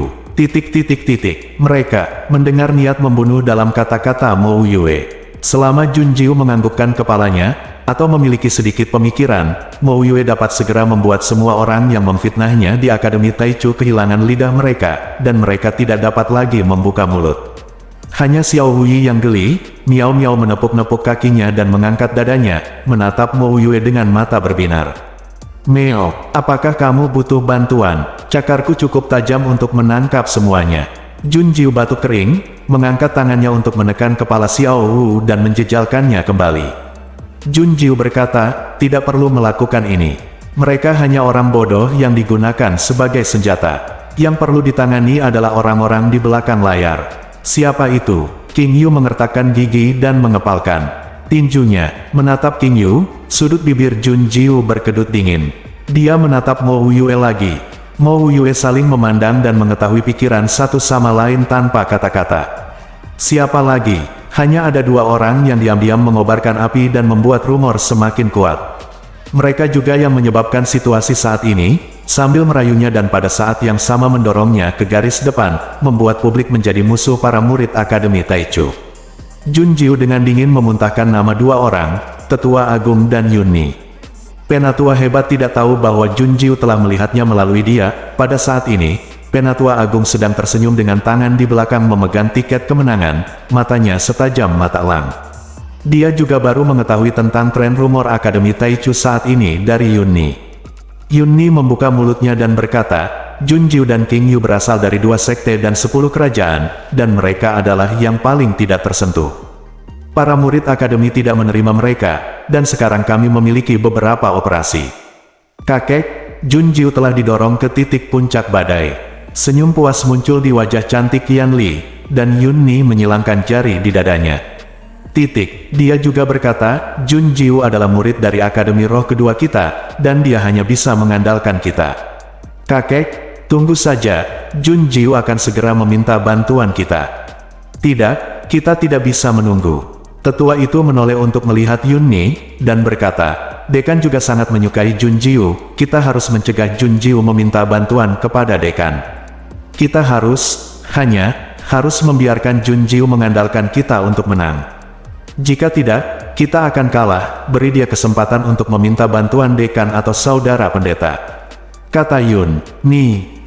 Mereka mendengar niat membunuh dalam kata-kata Mo Yue. Selama Junjiu menganggukkan kepalanya, atau memiliki sedikit pemikiran, Mo Yue dapat segera membuat semua orang yang memfitnahnya di Akademi Taichu kehilangan lidah mereka, dan mereka tidak dapat lagi membuka mulut. Hanya Xiao Huyi yang geli, Miao menepuk-nepuk kakinya dan mengangkat dadanya, menatap Mo Yue dengan mata berbinar. Meo, apakah kamu butuh bantuan? Cakarku cukup tajam untuk menangkap semuanya. Junjiu batuk kering, mengangkat tangannya untuk menekan kepala Xiao Wu dan menjejalkannya kembali. Junjiu berkata, tidak perlu melakukan ini. Mereka hanya orang bodoh yang digunakan sebagai senjata. Yang perlu ditangani adalah orang-orang di belakang layar. Siapa itu? King Yu mengertakkan gigi dan mengepalkan tinjunya, menatap King Yu. Sudut bibir Junjiu berkedut dingin. Dia menatap Mo Yue lagi. Mo Yue saling memandang dan mengetahui pikiran satu sama lain tanpa kata-kata. Siapa lagi? Hanya ada dua orang yang diam-diam mengobarkan api dan membuat rumor semakin kuat. Mereka juga yang menyebabkan situasi saat ini, sambil merayunya dan pada saat yang sama mendorongnya ke garis depan, membuat publik menjadi musuh para murid Akademi Taichu. Junjiu dengan dingin memuntahkan nama dua orang, Tetua Agung dan Yunni. Penatua hebat tidak tahu bahwa Junjiu telah melihatnya melalui dia. Pada saat ini, Penatua Agung sedang tersenyum dengan tangan di belakang memegang tiket kemenangan, matanya setajam mata elang. Dia juga baru mengetahui tentang tren rumor Akademi Taichu saat ini dari Yunni. Yunni membuka mulutnya dan berkata, Junjiu dan King Yu berasal dari 2 sekte dan 10 kerajaan, dan mereka adalah yang paling tidak tersentuh. Para murid Akademi tidak menerima mereka, dan sekarang kami memiliki beberapa operasi. Kakek, Junjiu telah didorong ke titik puncak badai. Senyum puas muncul di wajah cantik Yan Li, dan Yunni menyilangkan jari di dadanya. Dia juga berkata, Junjiu adalah murid dari Akademi Roh kedua kita, dan dia hanya bisa mengandalkan kita. Kakek, tunggu saja, Junjiu akan segera meminta bantuan kita. Tidak, kita tidak bisa menunggu. Tetua itu menoleh untuk melihat Yunni, dan berkata, Dekan juga sangat menyukai Junjiu, kita harus mencegah Junjiu meminta bantuan kepada Dekan. Kita harus membiarkan Junjiu mengandalkan kita untuk menang. Jika tidak, kita akan kalah, beri dia kesempatan untuk meminta bantuan Dekan atau saudara pendeta. Kata Yunni,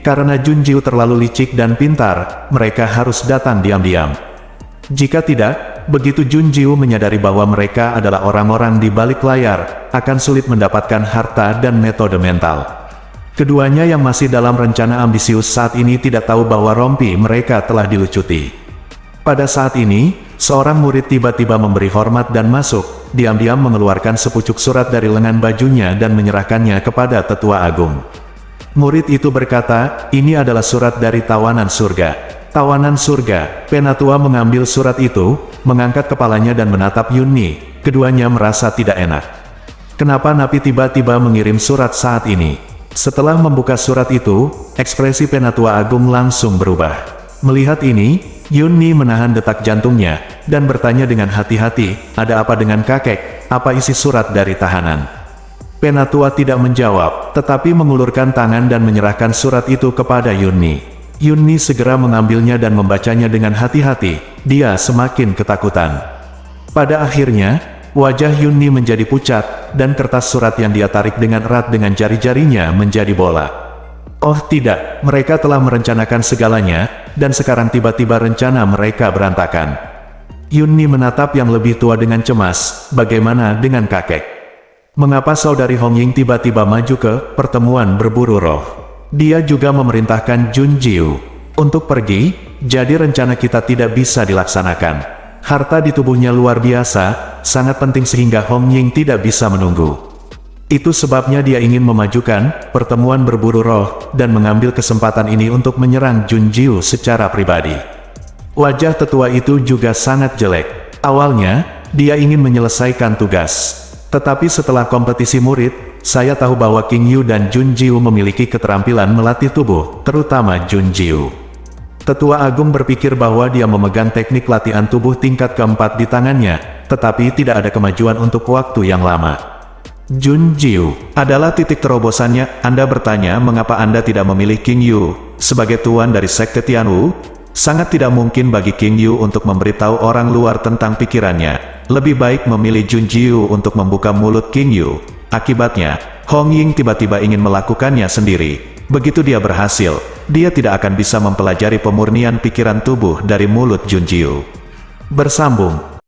karena Junjiu terlalu licik dan pintar, mereka harus datang diam-diam. Jika tidak, begitu Junjiu menyadari bahwa mereka adalah orang-orang di balik layar, akan sulit mendapatkan harta dan metode mental. Keduanya yang masih dalam rencana ambisius saat ini tidak tahu bahwa rompi mereka telah dilucuti. Pada saat ini, seorang murid tiba-tiba memberi hormat dan masuk, diam-diam mengeluarkan sepucuk surat dari lengan bajunya dan menyerahkannya kepada Tetua Agung. Murid itu berkata, ini adalah surat dari tawanan surga. Tawanan surga. Penatua mengambil surat itu, mengangkat kepalanya dan menatap Yunni. Keduanya merasa tidak enak. Kenapa Napi tiba-tiba mengirim surat saat ini? Setelah membuka surat itu, ekspresi Penatua Agung langsung berubah. Melihat ini, Yunni menahan detak jantungnya, dan bertanya dengan hati-hati, ada apa dengan kakek, apa isi surat dari tahanan? Penatua tidak menjawab, tetapi mengulurkan tangan dan menyerahkan surat itu kepada Yunni. Yunni segera mengambilnya dan membacanya dengan hati-hati, dia semakin ketakutan. Pada akhirnya, wajah Yunni menjadi pucat, dan kertas surat yang dia tarik dengan erat dengan jari-jarinya menjadi bola. Oh tidak, mereka telah merencanakan segalanya, dan sekarang tiba-tiba rencana mereka berantakan. Yunni menatap yang lebih tua dengan cemas, bagaimana dengan kakek? Mengapa saudari Hong Ying tiba-tiba maju ke pertemuan berburu roh? Dia juga memerintahkan Junjiu untuk pergi, jadi rencana kita tidak bisa dilaksanakan. Harta di tubuhnya luar biasa, sangat penting sehingga Hong Ying tidak bisa menunggu. Itu sebabnya dia ingin memajukan pertemuan berburu roh, dan mengambil kesempatan ini untuk menyerang Junjiu secara pribadi. Wajah tetua itu juga sangat jelek. Awalnya, dia ingin menyelesaikan tugas. Tetapi setelah kompetisi murid, saya tahu bahwa King Yu dan Junjiu memiliki keterampilan melatih tubuh, terutama Junjiu. Tetua Agung berpikir bahwa dia memegang teknik latihan tubuh tingkat keempat di tangannya, tetapi tidak ada kemajuan untuk waktu yang lama. Junjiu adalah titik terobosannya. Anda bertanya mengapa Anda tidak memilih King Yu sebagai tuan dari Sekte Tianwu? Sangat tidak mungkin bagi King Yu untuk memberitahu orang luar tentang pikirannya. Lebih baik memilih Junjiu untuk membuka mulut King Yu. Akibatnya, Hong Ying tiba-tiba ingin melakukannya sendiri. Begitu dia berhasil, dia tidak akan bisa mempelajari pemurnian pikiran tubuh dari mulut Junjiu. Bersambung.